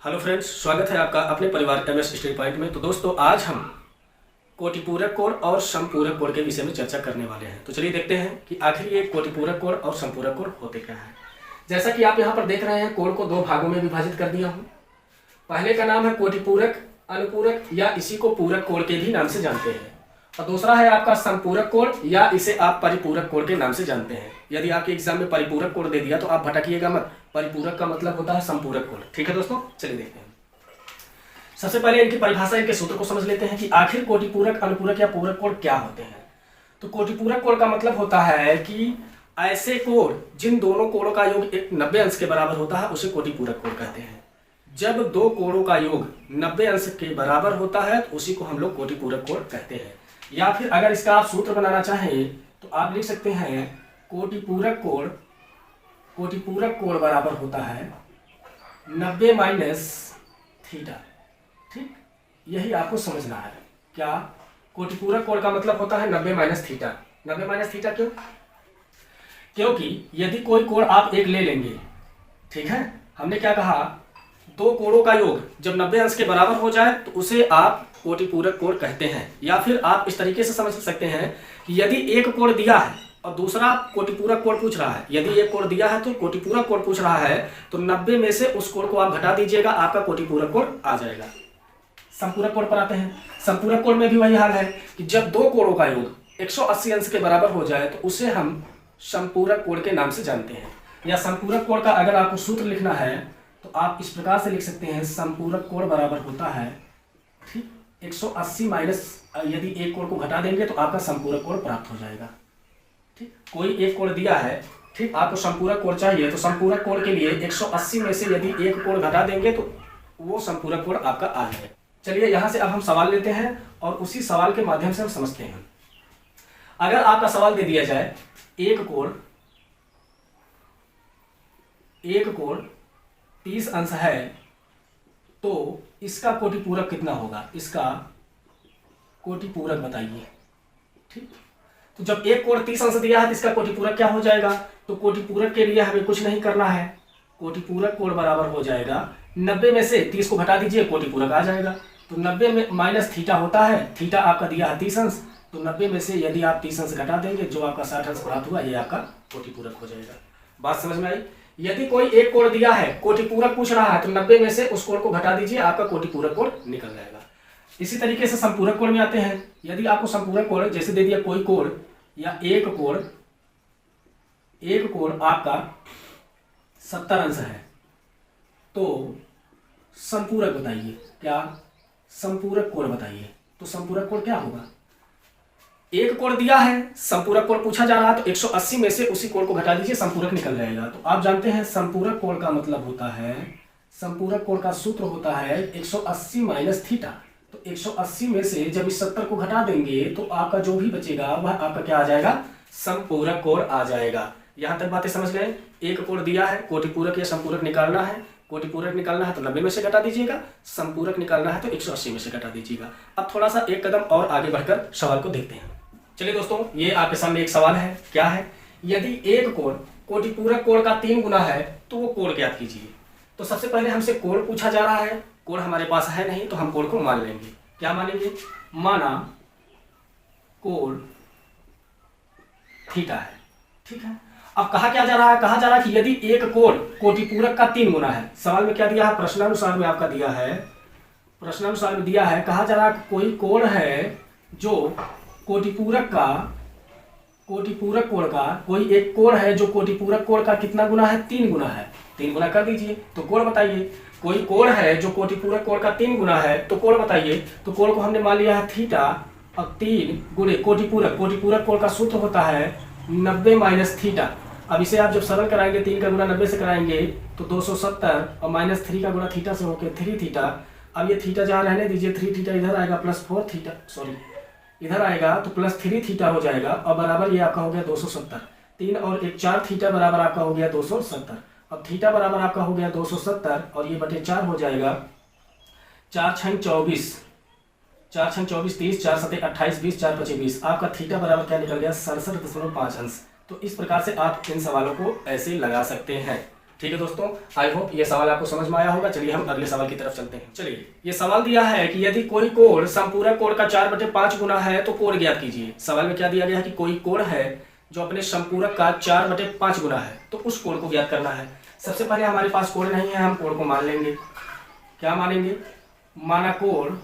Hello friends, स्वागत है आपका अपने परिवार एमएस स्टडी पॉइंट में। तो दोस्तों, आज हम कोटिपूरक कोण और समपूरक कोण के विषय में चर्चा करने वाले हैं। तो चलिए देखते हैं कि आखिर ये कोटिपूरक कोण और समपूरक कोण होते क्या हैं। जैसा कि आप यहाँ पर देख रहे हैं, कोण को दो भागों में विभाजित कर दिया हूँ। पहले का नाम है कोटिपूरक अनुपूरक या इसी को पूरक कोण के भी नाम से जानते हैं, और दूसरा है आपका समपूरक कोण या इसे आप परिपूरक कोण के नाम से जानते हैं। यदि आपके एग्जाम में परिपूरक कोण दे दिया तो आप भटकिएगा मत, परिपूरक का मतलब होता है समपूरक कोण। ठीक है दोस्तों, चलिए देखते हैं। सबसे पहले इनकी परिभाषा, इनके सूत्र को समझ लेते हैं कि आखिर कोटिपूरक अनुपूरक या पूरक कोण क्या होते हैं। तो कोटिपूरक कोण का मतलब होता है कि ऐसे कोण जिन दोनों कोणों का योग 90 अंश के बराबर होता है उसे कोटिपूरक कोण कहते हैं। जब दो कोणों का योग 90 अंश के बराबर होता है तो उसी को हम लोग कोटिपूरक कोण कहते हैं। या फिर अगर इसका आप सूत्र बनाना चाहें तो आप लिख सकते हैं कोटिपूरक कोण बराबर होता है 90 माइनस थीटा। ठीक, यही आपको समझना है। क्या कोटिपूरक कोण का मतलब होता है 90 माइनस थीटा। 90 माइनस थीटा क्यों? क्योंकि यदि कोई कोण आप एक ले लेंगे, ठीक है, हमने क्या कहा, दो कोणों का योग जब 90 अंश के बराबर हो जाए तो उसे आप कोटिपूरक कोण कहते हैं। या फिर आप इस तरीके से समझ सकते हैं कि यदि एक कोण दिया है और दूसरा कोटिपूरक कोण पूछ रहा है, यदि एक कोण दिया है तो कोटिपूरक कोण पूछ रहा है, तो 90 में से उस कोण को आप घटा दीजिएगा, आपका कोटिपूरक कोण आ जाएगा। समपूरक कोण पर आते हैं। समपूरक कोण में भी वही हाल है कि जब दो कोणों का योग 180 अंश के बराबर हो जाए तो उसे हम समपूरक कोण के नाम से जानते हैं। या समपूरक कोण का अगर आपको सूत्र लिखना है तो आप इस प्रकार से लिख सकते हैं, समपूरक कोण बराबर होता है, ठीक, 180 माइनस, यदि एक कोण को घटा देंगे तो आपका समपूरक कोण प्राप्त हो जाएगा। ठीक, कोई एक कोण दिया है, ठीक, आपको समपूरक कोण चाहिए तो समपूरक कोण के लिए 180 में से यदि एक कोण घटा देंगे तो वो समपूरक कोण आपका आ जाएगा। चलिए यहां से अब हम सवाल लेते हैं और उसी सवाल के माध्यम से हम समझते हैं। अगर आपका सवाल दे दिया जाए एक कोण 30 अंश है तो इसका कोटिपूरक कितना होगा, इसका कोटिपूरक बताइए। ठीक, तो जब एक कोण 30 अंश दिया है तो इसका कोटिपूरक क्या हो जाएगा, तो कोटिपूरक के लिए हमें कुछ नहीं करना है। कोटिपूरक कोण बराबर हो जाएगा 90 में से 30 को घटा दीजिए, कोटिपूरक आ जाएगा। तो 90 में माइनस थीटा होता है, थीटा आपका दिया है 30 अंश, तो 90 में से यदि आप 30 अंश घटा देंगे, जो आपका 60 अंश प्राप्त हुआ, ये आपका कोटिपूरक हो जाएगा। बात समझ में आई? यदि कोई एक कोण दिया है, कोटिपूरक पूछ रहा है, तो 90 में से उस कोण को घटा दीजिए, आपका कोटिपूरक कोण निकल जाएगा। इसी तरीके से समपूरक कोण में आते हैं। यदि आपको समपूरक कोण जैसे दे दिया कोई कोण या एक कोण आपका 70 अंश है तो समपूरक बताइए, क्या समपूरक कोण बताइए। तो समपूरक कोण क्या होगा, एक कोण दिया है, समपूरक कोण पूछा जा रहा है, तो 180 में से उसी कोण को घटा दीजिए, समपूरक निकल जाएगा। तो आप जानते हैं समपूरक कोण का मतलब होता है, समपूरक कोण का सूत्र होता है 180 माइनस थीटा। तो 180 में से जब इस 70 को घटा देंगे तो आपका जो भी बचेगा वह आपका क्या आ जाएगा, समपूरक कोण आ जाएगा। यहां तक बातें समझ गए? एक कोण दिया है, कोटिपूरक या समपूरक निकालना है। कोटिपूरक निकालना है तो 90 में से घटा दीजिएगा, समपूरक निकालना है तो 180 में से घटा दीजिएगा। अब थोड़ा सा एक कदम और आगे बढ़कर सवाल को देखते हैं। चलिए दोस्तों, ये आपके सामने एक सवाल है। क्या है, यदि एक कोण कोटिपूरक कोण का 3 गुना है तो वो कोण ज्ञात कीजिए। तो सबसे पहले हमसे कोण पूछा जा रहा है, कोण हमारे पास है नहीं तो हम कोण को मान लेंगे। क्या मानेंगे, माना कोण थीटा है। ठीक है, अब कहा क्या जा रहा है, कहा जा रहा है कि यदि एक कोण कोटिपूरक का 3 गुना है। सवाल में क्या दिया है, प्रश्नानुसार में आपका दिया है, प्रश्नानुसार में दिया है, कहा जा रहा है कोई कोण है जो कोटिपूरक कोण का कोई एक कोण है जो कोटिपूरक कोण का कितना गुना है, 3 गुना है। 3 गुना कर दीजिए तो कोण बताइए। कोई कोण है जो कोटिपूरक कोण का 3 गुना है तो कोण बताइए। तो कोण को हमने मान लिया है थीटा, अब 3 गुणे कोटिपूरक कोण का सूत्र होता है 90 माइनस थीटा। अब इसे आप जब सरल कराएंगे, 3 का गुना 90 से कराएंगे तो 270 और माइनस 3 का गुना थीटा से होकर 3 थीटा। अब ये थीटा जहाँ रहने दीजिए, 3 थीटा इधर आएगा प्लस 4 थीटा, सॉरी इधर आएगा तो प्लस 3 थीटा हो जाएगा और बराबर ये आपका हो गया 270। 3 और 1 4 थीटा बराबर आपका हो गया 270। अब थीटा बराबर आपका हो गया 270 और ये बटे 4 हो जाएगा। 4 6 24, 4 6 24 30, 4 7 28 20, 4 5 20। आपका थीटा बराबर क्या निकल गया, 67.5 अंश। तो इस प्रकार से आप इन सवालों को ऐसे लगा सकते हैं। ठीक है दोस्तों, आई होप ये सवाल आपको समझ में आया होगा। चलिए हम अगले सवाल की तरफ चलते हैं। चलिए, ये सवाल दिया है कि यदि कोई कोण संपूरक कोण का 4/5 गुना है तो कोण ज्ञात कीजिए। सवाल में क्या दिया गया है कि कोई कोण है जो अपने संपूरक का 4/5 गुना है, तो उस कोण को ज्ञात करना है। सबसे पहले हमारे पास कोण नहीं है, हम कोण को मान लेंगे। क्या मानेंगे? माना कोण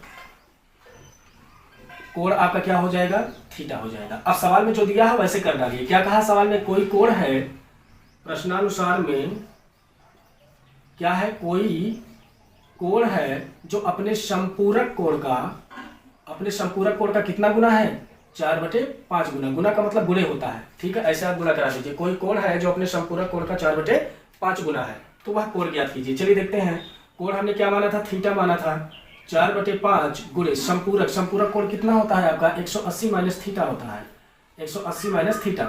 आपका क्या हो जाएगा? थीटा हो जाएगा। अब सवाल में जो दिया है वैसे कर डालिए। क्या कहा सवाल में? कोई कोण है, प्रश्नानुसार में क्या है? कोई कोण है जो अपने संपूरक कोण का कितना गुना है? 4/5 गुना। गुना का मतलब गुणे होता है, ठीक है, ऐसे आप गुना करा दीजिए। कोई कोण है जो अपने संपूरक कोण का 4/5 गुना है, तो वह कोण ज्ञात कीजिए। चलिए देखते हैं। कोण हमने क्या माना था? थीटा माना था। 4/5 गुणे संपूरक कोण कितना होता है आपका? 180 माइनस थीटा होता है। 180 माइनस थीटा।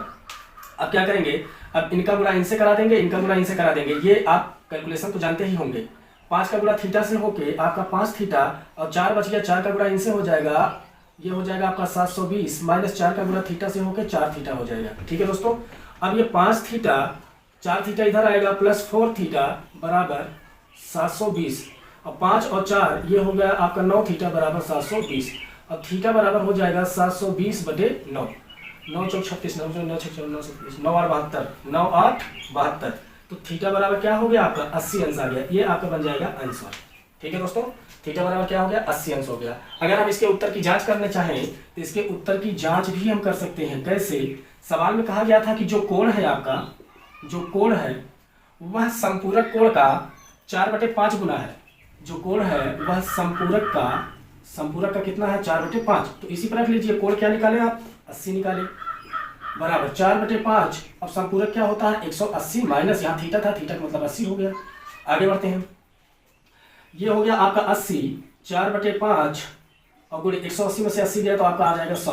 अब क्या करेंगे? अब इनका गुणा इनसे करा देंगे, इनका गुणा इनसे करा देंगे। ये आप कैलकुलेशन तो जानते ही होंगे। 5 का गुणा थीटा से होके आपका 5 थीटा और 4 बच गया, 4 का गुणा इनसे हो जाएगा, ये हो जाएगा आपका 720 माइनस 4 का गुणा थीटा से होके 4 थीटा हो जाएगा। ठीक है दोस्तों, अब ये 5 थीटा 4 थीटा इधर आएगा प्लस 4 थीटा बराबर 720 और 5 और 4 ये हो गया आपका 9 थीटा बराबर 720 और थीटा बराबर हो जाएगा 720/9। 9 चौक 36, 9 9 6 9 9 और 72, 9 8 72। तो थीटा बराबर क्या हो गया आपका? 80 अंश आ गया। ये आपका बन जाएगा आंसर। ठीक है दोस्तों, थीटा बराबर क्या हो गया? 80 अंश हो गया। अगर हम इसके उत्तर की जांच करना चाहें तो इसके उत्तर की जांच भी हम कर सकते हैं। कैसे? सवाल में कहा गया था कि जो कोण है आपका, जो कोण है वह संपूरक कोण का 4/5 गुना है। जो कोण है वह संपूरक का कितना है? 4/5। तो इसी पर रख लीजिए। कोण क्या निकाले आप? 80 निकाले बराबर 4/5। अब संपूरक क्या होता है? 180 माइनस यहाँ थीटा था, थीटा का मतलब 80 हो गया। आगे बढ़ते हैं। ये हो गया आपका 80, 4/5 और गुणे 180 में से 80 गया तो आपका आ जाएगा 100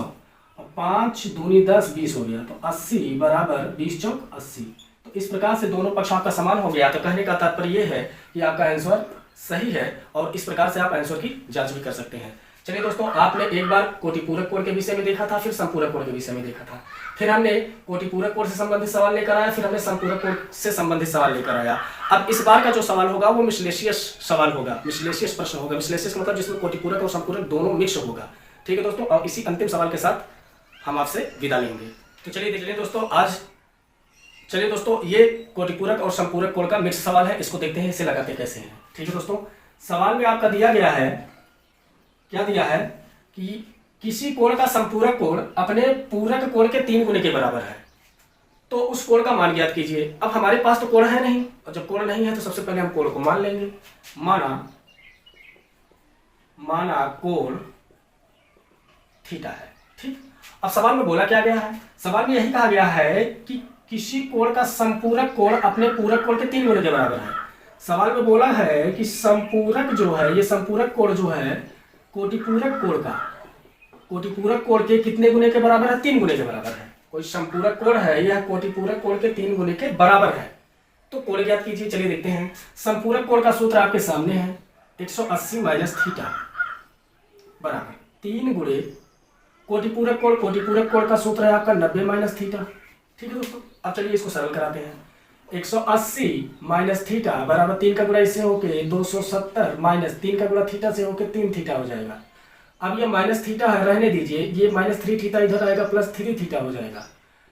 और 5 दूनी 10 20 हो गया। तो 80 बराबर 20 चौक 80। तो इस प्रकार से दोनों पक्ष आपका समान हो गया। तो कहने का तात्पर्य यह है कि आपका आंसर सही है और इस प्रकार से आप आंसर की जांच भी कर सकते हैं। चलिए दोस्तों, आपने एक बार कोटिपूरक कोण के विषय में देखा था, फिर संपूरक कोण के विषय में देखा था, फिर हमने कोटिपूरक कोण से संबंधित सवाल लेकर आया, फिर हमने संपूरक कोण से संबंधित सवाल लेकर आया। अब इस बार का जो सवाल होगा वो मिसलेशियस सवाल होगा, मिसलेशियस प्रश्न होगा। मिसलेशियस मतलब जिसमें कोटिपूरक और संपूरक दोनों मिक्स होगा। ठीक है दोस्तों, और इसी अंतिम सवाल के साथ हम आपसे विदा लेंगे। तो चलिए देख लें दोस्तों, चलिए दोस्तों, ये कोटिपूरक और संपूरक कोण का मिक्स सवाल है। इसको देखते हैं इसे लगाते कैसे हैं। ठीक है दोस्तों, सवाल में आपका दिया गया है, क्या दिया है कि किसी कोण का संपूरक कोण अपने पूरक कोण के 3 गुने के बराबर है, तो उस कोण का मान ज्ञात कीजिए। अब हमारे पास तो कोण है नहीं, और जब कोण नहीं है तो सबसे पहले हम कोण को मान लेंगे। माना कोण थीटा है। ठीक, अब सवाल में बोला क्या गया है? सवाल में यही कहा गया है कि किसी कोण का संपूरक कोण अपने पूरक कोण के 3 गुने के बराबर है। सवाल में बोला है कि संपूरक जो है, ये संपूरक कोण जो है कोटिपूरक कोण के कितने गुने के बराबर है? 3 गुने के बराबर है। कोई संपूरक कोण है, यह कोटिपूरक कोण के 3 गुने के बराबर है, तो कोण ज्ञात कीजिए। चलिए देखते हैं। संपूरक कोण का सूत्र आपके सामने है, 180 माइनस थीटा बराबर 3 गुणे कोटिपूरक कोण का सूत्र है आपका 90 माइनस थीटा। ठीक है दोस्तों, अब चलिए इसको सरल कराते हैं। 180 माइनस थीटा बराबर 3 का गुणा इससे होके 270 माइनस 3 का गुणा थीटा से होके 3 थीटा हो जाएगा। अब ये माइनस थीटा है, रहने दीजिए, ये माइनस 3 थीटा इधर आएगा प्लस 3 थीटा हो जाएगा।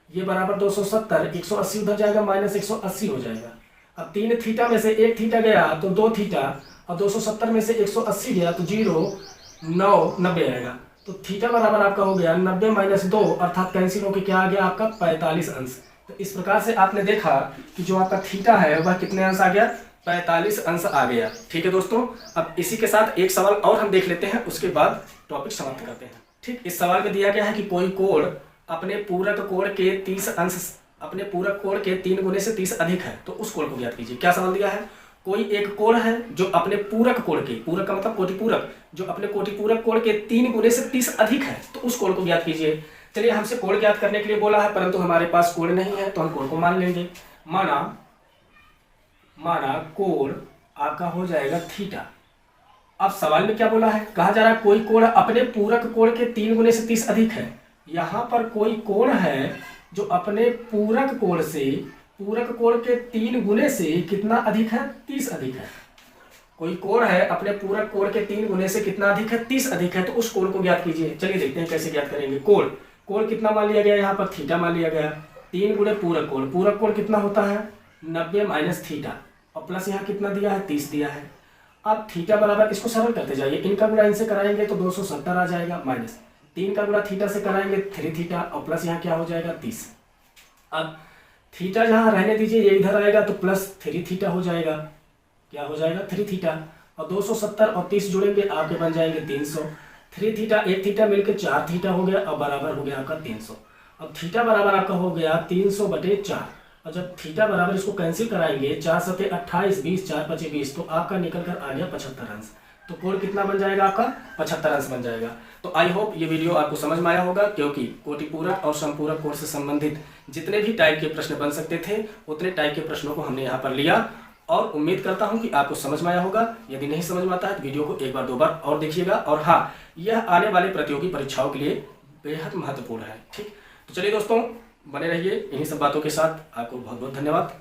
ये बराबर 270, 180 उधर जाएगा माइनस 180 हो जाएगा। अब 3 थीटा में से 1 थीटा गया तो 2 थीटा और 270 में से 180 गया तो 0 9 90 आएगा। तो थीटा बराबर आपका हो गया 90 माइनस 2 अर्थात कैंसिल होकर क्या आ गया आपका 45 अंश। तो इस प्रकार से आपने देखा कि जो आपका थीटा है वह कितने अंश आ गया? 45 अंश आ गया। ठीक है दोस्तों, अब इसी के साथ एक सवाल और हम देख लेते हैं, उसके बाद टॉपिक समाप्त करते हैं। ठीक, इस सवाल में दिया गया है कि कोई कोण अपने पूरक कोण के 30 अंश अपने पूरक कोण के 3 गुने से 30 अधिक है, तो उस कोण को ज्ञात कीजिए। क्या सवाल दिया है? कोई एक कोण है जो अपने पूरक कोण के, पूरक का मतलब कोटिपूरक, जो अपने कोटिपूरक कोण के 3 गुने से 30 अधिक है, तो उस कोण को ज्ञात कीजिए। चलिए, हमसे कोण ज्ञात करने के लिए बोला है, परंतु हमारे पास कोण नहीं है, तो हम कोण को मान लेंगे। माना कोण आपका हो जाएगा थीटा। अब सवाल में क्या बोला है? कहा जा रहा है कोई कोण अपने पूरक कोण के 3 गुने से 30 अधिक है। यहाँ पर कोई कोण है जो अपने पूरक कोण से पूरक कोण के 3 गुने से कितना अधिक है? 30 अधिक है। कोई कोण है अपने पूरक कोण के 3 गुने से कितना अधिक है? 30 अधिक है। तो उस कोण को ज्ञात कीजिए। चलिए देखते हैं कैसे ज्ञात करेंगे। कोण कितना मान लिया गया? यहाँ पर थीटा मान लिया गया। 3 गुणे पूरक कोण कितना होता है? 90 माइनस थीटा, और प्लस यहाँ कितना दिया है? 30 दिया है। अब थीटा बराबर, इसको सरल करते जाइए, इनका गुणा इनसे कराएंगे तो 270 आ जाएगा, माइनस 3 का गुणा थीटा से कराएंगे 3 थीटा, और प्लस यहाँ क्या हो जाएगा? 30। अब थीटा जहाँ रहने दीजिए, ये इधर आएगा तो प्लस 3 थीटा हो जाएगा। क्या हो जाएगा? 3 थीटा, और 270 और 30 जुड़ेंगे आपके बन जाएंगे 300। 3 थीटा 1 थीटा मिलकर 4 थीटा हो गया, और बराबर हो गया आपका 300। अब थीटा बराबर आपका हो गया 300/4, और जब थीटा बराबर इसको कैंसिल कराएंगे, 4 सते 28, 20, 4 पचे 20, तो आपका निकल कर आ गया 75 अंश। तो कोण कितना बन जाएगा आपका? 75 अंश बन जाएगा। तो आई होप ये वीडियो आपको समझ में आया होगा, क्योंकि कोटिपूरक और समपूरक कोण से संबंधित जितने भी टाइप के प्रश्न बन सकते थे उतने टाइप के प्रश्नों को हमने यहाँ पर लिया, और उम्मीद करता हूँ कि आपको समझ में आया होगा। यदि नहीं समझ में आता है तो वीडियो को एक बार 2 बार और देखिएगा। और हाँ, यह आने वाले प्रतियोगी परीक्षाओं के लिए बेहद महत्वपूर्ण है। ठीक, तो चलिए दोस्तों, बने रहिए इन्हीं सब बातों के साथ। आपको बहुत बहुत धन्यवाद।